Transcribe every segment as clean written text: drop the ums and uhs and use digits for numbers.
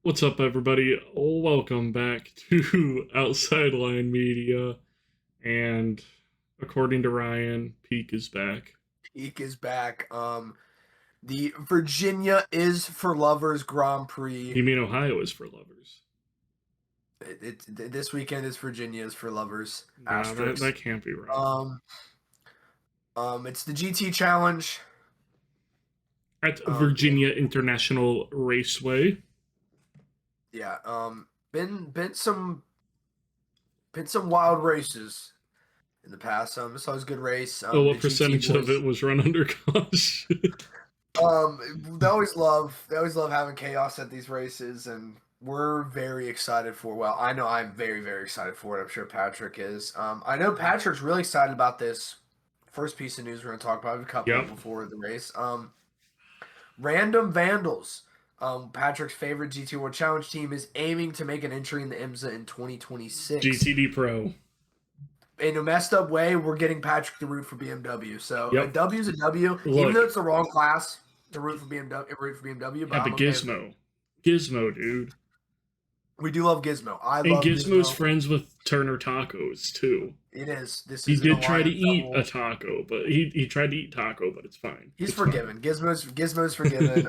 What's up, everybody? Welcome back to Outside Line Media. And according to Ryan, Peak is back. Peak is back. The Virginia is for Lovers Grand Prix. You mean Ohio is for lovers? This weekend is Virginia is for Lovers. Nah, that can't be right. It's the GT Challenge At VIRginia International Raceway. Yeah. Been some wild races in the past. This was a good race. What percentage of it was run under caution? They always love having chaos at these races, and we're very excited for. Well, I know I'm very, very excited for it. I'm sure Patrick is. I know Patrick's really excited about this first piece of news we're going to talk about. A couple before the race. Random Vandals. Patrick's favorite GT World Challenge team is aiming to make an entry in the IMSA in 2026. GTD Pro. In a messed up way, we're getting Patrick to root for BMW. So a W is a W, even though it's the wrong class to root for BMW. But Gizmo. Gizmo, dude. We do love Gizmo. And love Gizmo's friends with Turner Tacos too. It is. He did try to eat a taco, but he tried to eat taco, but it's fine. He's forgiven. Gizmo's forgiven.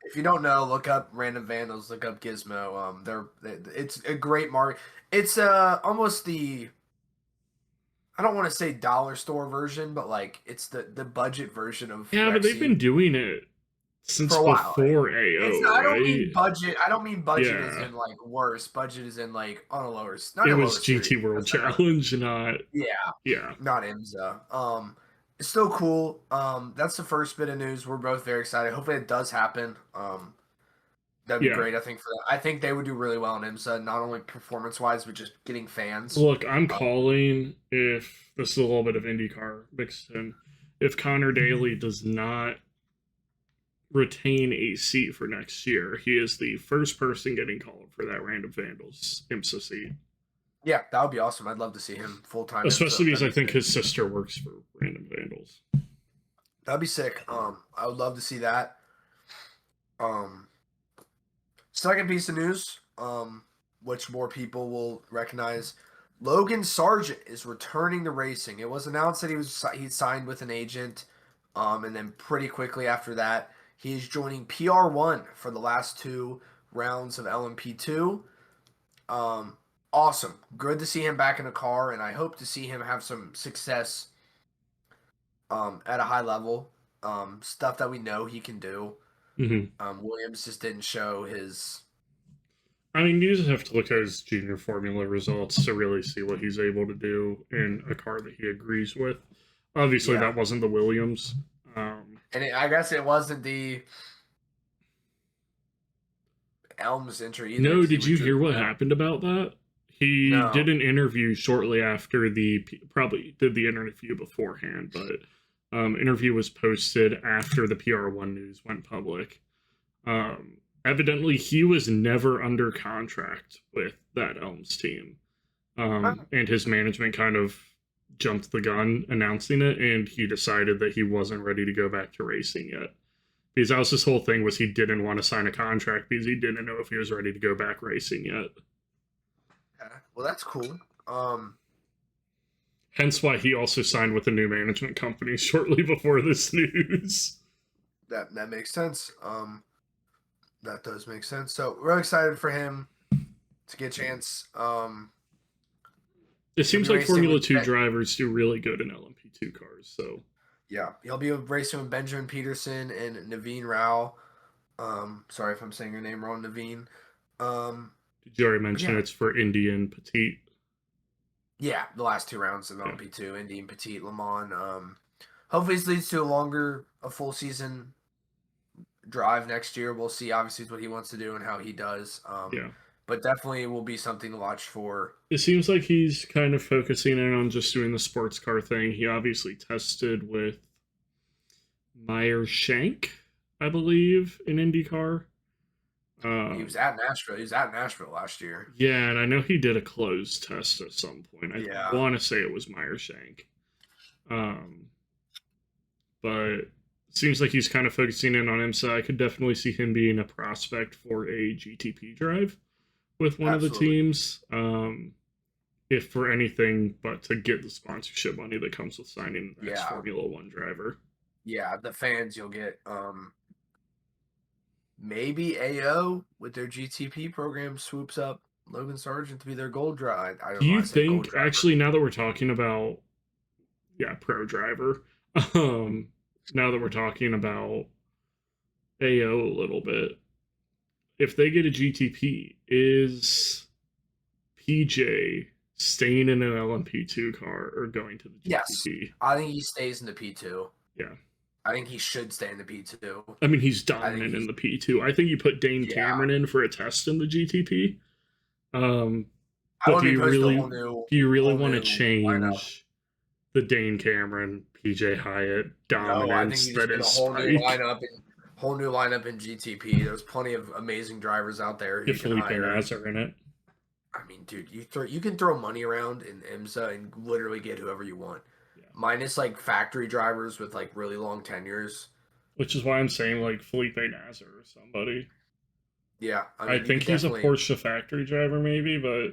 If you don't know, look up Random Vandals. Look up Gizmo. It's a great market. It's almost the, I don't want to say dollar store version, but like it's the budget version of. Yeah, but they've been doing it since before AO. I don't mean budget. I don't mean budget as in like worse. Budget is in like on a lower. It was GT World Challenge, not not IMSA. It's still cool. That's the first bit of news. We're both very excited. Hopefully it does happen. That'd be great. I think for that. I think they would do really well in IMSA, not only performance wise, but just getting fans. Look, I'm calling if this is a little bit of IndyCar mixed in. If Connor Daly does not retain a seat for next year, he is the first person getting called for that Random Vandals IMSA seat. Yeah, that would be awesome. I'd love to see him full time. Especially because I think his sister works for Random Vandals. That'd be sick. I would love to see that. Second piece of news, which more people will recognize. Logan Sargent is returning to racing. It was announced that he signed with an agent, and then pretty quickly after that, he's joining PR1 for the last 2 rounds of LMP2. Awesome. Good to see him back in a car, and I hope to see him have some success at a high level. Stuff that we know he can do. Mm-hmm. Williams just didn't show his... I mean, you just have to look at his junior formula results to really see what he's able to do in a car that he agrees with. Obviously, that wasn't the Williams. And I guess it wasn't the Elms entry either. No, did you hear what happened about that? He did an interview shortly after probably did the interview beforehand, but interview was posted after the PR1 news went public. Evidently, he was never under contract with that Elms team. And his management kind of jumped the gun announcing it, and he decided that he wasn't ready to go back to racing yet. Because that was his whole thing, was he didn't want to sign a contract because he didn't know if he was ready to go back racing yet. Okay. Well, that's cool. Hence why he also signed with a new management company shortly before this news. That makes sense. That does make sense. So we're excited for him to get a chance. It seems like Formula 2 drivers do really good in LMP2 cars, so... Yeah, he'll be racing with Benjamin Peterson and Naveen Rao. Sorry if I'm saying your name wrong, Naveen. Did you already mention it's for Indy and Petit? Yeah, the last 2 rounds of LMP2, Indy and Petit, Le Mans. Hopefully this leads to a full season drive next year. We'll see, obviously, what he wants to do and how he does. But definitely will be something to watch for. It seems like he's kind of focusing in on just doing the sports car thing. He obviously tested with Meyer Shank, I believe, in IndyCar. He was at Nashville. He was at Nashville last year. Yeah, and I know he did a closed test at some point. I want to say it was Meyer Shank. But seems like he's kind of focusing in on IMSA. I could definitely see him being a prospect for a GTP drive with one of the teams. If for anything but to get the sponsorship money that comes with signing the next Formula One driver. Yeah, the fans you'll get. Maybe AO with their GTP program swoops up Logan Sargent to be their gold drive. Do you think, actually, now that we're talking about, pro driver, now that we're talking about AO a little bit, if they get a GTP, is PJ staying in an LMP2 car or going to the GTP? Yes, I think he stays in the P2. Yeah. I think he should stay in the P2. I mean, he's dominant in the P2. I think you put Dane Cameron in for a test in the GTP. But do you really want to change the Dane Cameron, PJ Hyatt dominance that is whole new lineup in GTP? There's plenty of amazing drivers out there. Get Felipe Nasr in it. I mean, dude, you can throw money around in IMSA and literally get whoever you want. Minus like factory drivers with like really long tenures. Which is why I'm saying like Felipe Nasr or somebody. Yeah. I think he's a Porsche factory driver maybe, but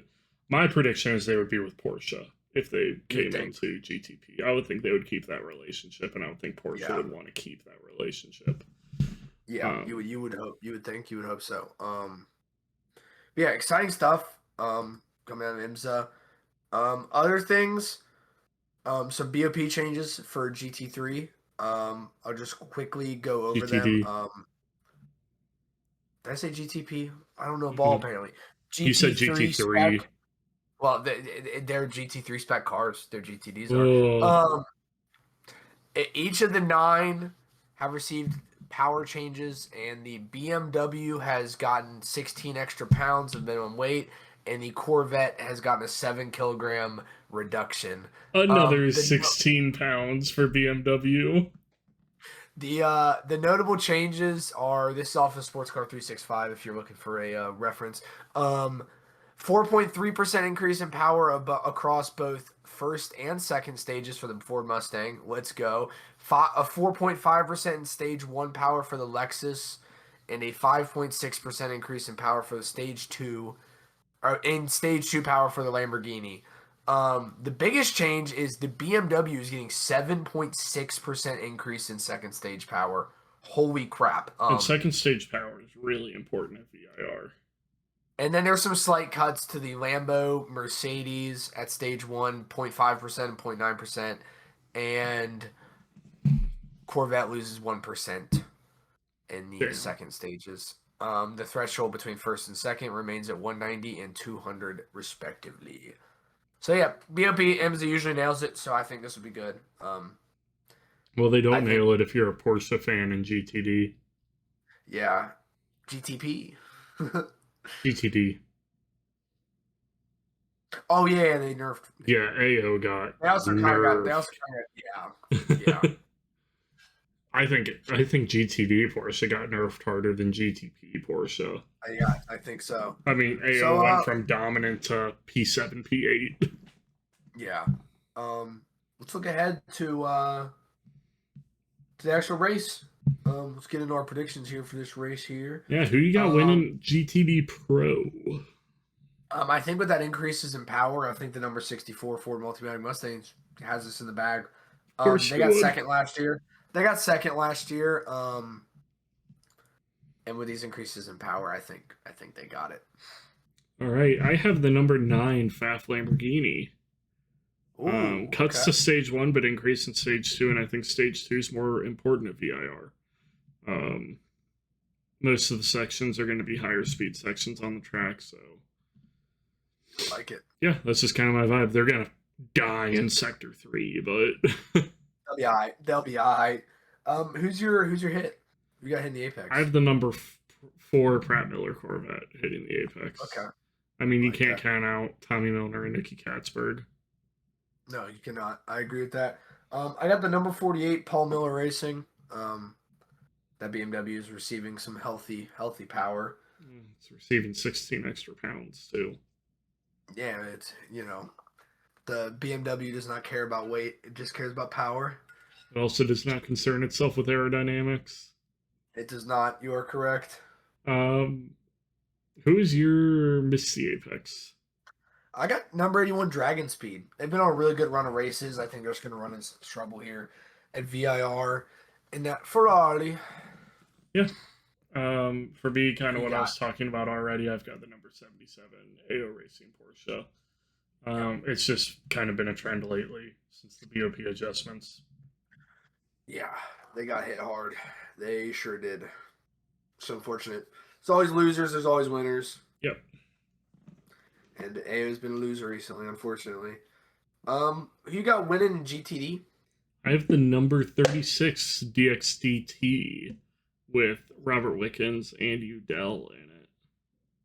my prediction is they would be with Porsche if they came into GTP. I would think they would keep that relationship, and I would think Porsche would want to keep that relationship. Yeah, you would hope so. Yeah, exciting stuff coming out of IMSA. Other things. Some BOP changes for GT3. I'll just quickly go over GTD. them. Did I say GTP? I don't know. Ball apparently. GT3 you said GT3. Spec, well, they're GT3 spec cars. Their GTDs are. Each of the 9 have received power changes, and the BMW has gotten 16 extra pounds of minimum weight, and the Corvette has gotten a 7 kilogram reduction. Another 16 pounds for BMW. The notable changes are, this is off of Sports Car 365 if you're looking for a reference. 4.3% increase in power across both first and second stages for the Ford Mustang. Let's go. A 4.5% in stage 1 power for the Lexus, and a 5.6% increase in power for the stage 2 power for the Lamborghini. The biggest change is the BMW is getting 7.6% increase in second stage power. Holy crap. And second stage power is really important at VIR. And then there's some slight cuts to the Lambo, Mercedes at stage 1, 0.5% and 0.9%. And Corvette loses 1% in the second stages. The threshold between first and second remains at 190 and 200 respectively. So yeah, BOP IMSA usually nails it, so I think this would be good. Well, they don't nail it if you're a Porsche fan in GTD. Yeah, GTP. GTD. Oh yeah, they nerfed. Yeah, AO got. They also kind of yeah. I think GTD Porsche got nerfed harder than GTP Porsche. Yeah, I think so. I mean, AO went from dominant to P7, P8. Yeah. Let's look ahead to the actual race. Let's get into our predictions here for this race here. Yeah, who you got winning GTD Pro? I think with that increases in power, I think the number 64 Ford Multimatic Mustangs has this in the bag. They got second last year. And with these increases in power, I think they got it. All right, I have the number 9 Faf Lamborghini. Cuts to stage 1, but increase in stage 2, and I think stage 2 is more important at VIR. Most of the sections are going to be higher speed sections on the track, so I like it. Yeah, that's just kind of my vibe. They're going to die in sector 3, but they'll be all right. They'll be all right. Who's your hit? You got hitting the apex. I have the number 4 Pratt Miller Corvette hitting the apex. Okay. I mean, you can't count out Tommy Milner and Nicky Katzberg. No, you cannot. I agree with that. I got the number 48 Paul Miller Racing. That BMW is receiving some healthy power. It's receiving 16 extra pounds too. Yeah, it's the BMW does not care about weight; it just cares about power. It also does not concern itself with aerodynamics. It does not. You are correct. Um, who is your Miss the Apex? I got number 81 Dragon Speed. They've been on a really good run of races. I think they're just going to run into some trouble here at VIR in that Ferrari. Yeah. For me, kind of You what I got- was talking about already, I've got the number 77 AO Racing Porsche. It's just kind of been a trend lately since the BOP adjustments. Yeah, they got hit hard. They sure did. So unfortunate. There's always losers. There's always winners. Yep. And AO's been a loser recently, unfortunately. Who you got winning in GTD? I have the number 36 DXDT with Robert Wickens and Udell in it.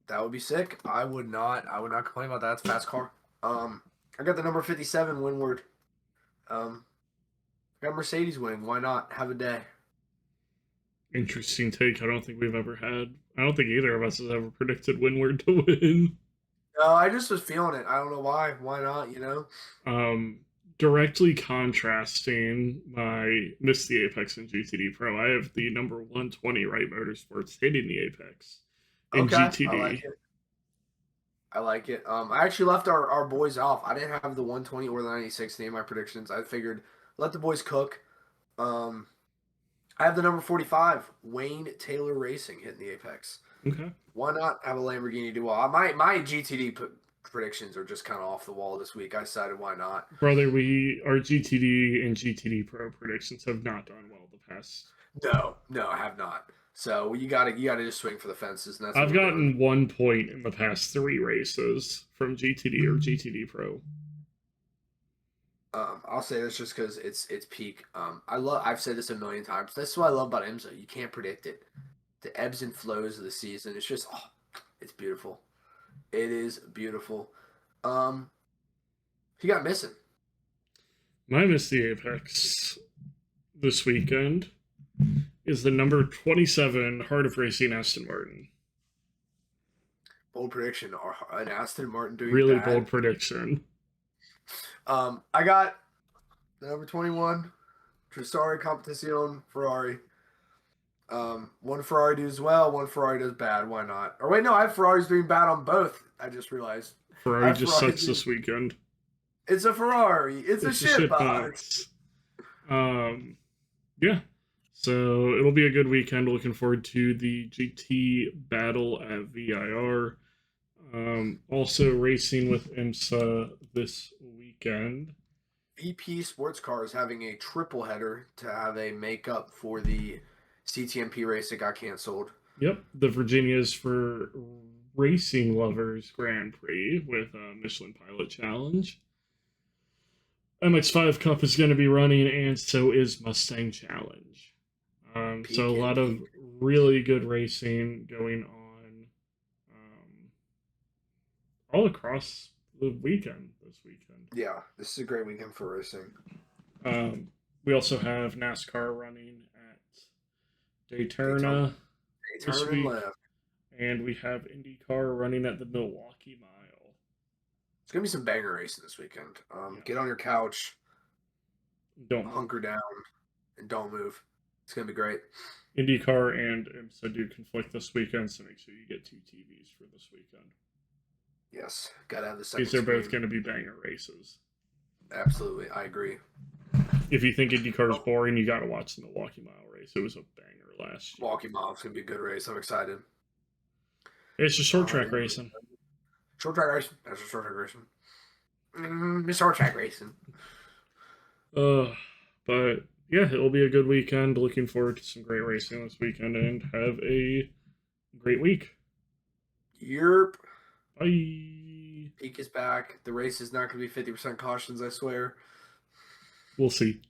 That would be sick. I would not complain about that. It's a fast car. I got the number 57 Windward. Got Mercedes winning. Why not? Have a day. Interesting take. I don't think either of us has ever predicted Windward to win. No, I just was feeling it. I don't know why. Why not, you know? Directly contrasting my Miss the Apex in GTD Pro, I have the number 120 Wright Motorsports hitting the Apex in GTD. I like it. I actually left our boys off. I didn't have the 120 or the 96 in my predictions. I figured let the boys cook. I have the number 45 Wayne Taylor Racing hitting the Apex. Okay. Why not have a Lamborghini do well? My GTD predictions are just kind of off the wall this week. I decided why not. Brother, our GTD and GTD Pro predictions have not done well the past. No, I have not. So you gotta just swing for the fences. And that's I've gotten 1 point in the past 3 races from GTD or GTD Pro. I'll say this just because it's peak. I've said this a million times. That's what I love about IMSA. You can't predict it. The ebbs and flows of the season. It's just it's beautiful. It is beautiful. He got missing. My Miss the Apex this weekend is the number 27 Heart of Racing Aston Martin. Bold prediction. An Aston Martin doing really bad. Bold prediction. I got the number 21 Trisari Competizione Ferrari. One Ferrari does well, one Ferrari does bad. Why not? Or wait, no, I have Ferraris doing bad on both. I just realized. Ferrari just sucks this weekend. It's a Ferrari. It's a shit box. Yeah. So it'll be a good weekend. Looking forward to the GT battle at VIR. Also racing with IMSA this weekend. VP Sports Car is having a triple header to have a makeup for the CTMP race that got canceled. Yep, the Virginia's for Racing Lovers Grand Prix with a Michelin Pilot Challenge. MX5 Cup is going to be running, and so is Mustang Challenge. So a lot of really good racing going on all across the weekend this weekend. Yeah, this is a great weekend for racing. We also have NASCAR running at Daytona this week, and we have IndyCar running at the Milwaukee Mile. It's gonna be some banger racing this weekend. Get on your couch, don't hunker down, and don't move. It's gonna be great. IndyCar and IMSA do conflict this weekend, so make sure you get 2 TVs for this weekend. Yes, gotta have the second. These are both going to be banger races. Absolutely, I agree. If you think IndyCar is boring, you got to watch the Milwaukee Mile race. It was a banger last year. Milwaukee Mile is gonna be a good race. I'm excited. It's just short track racing. Short track racing. That's a short track racing. Short track racing. But yeah, it'll be a good weekend. Looking forward to some great racing this weekend, and have a great week. Yerp. Bye. Peak is back. The race is not going to be 50% cautions, I swear. We'll see.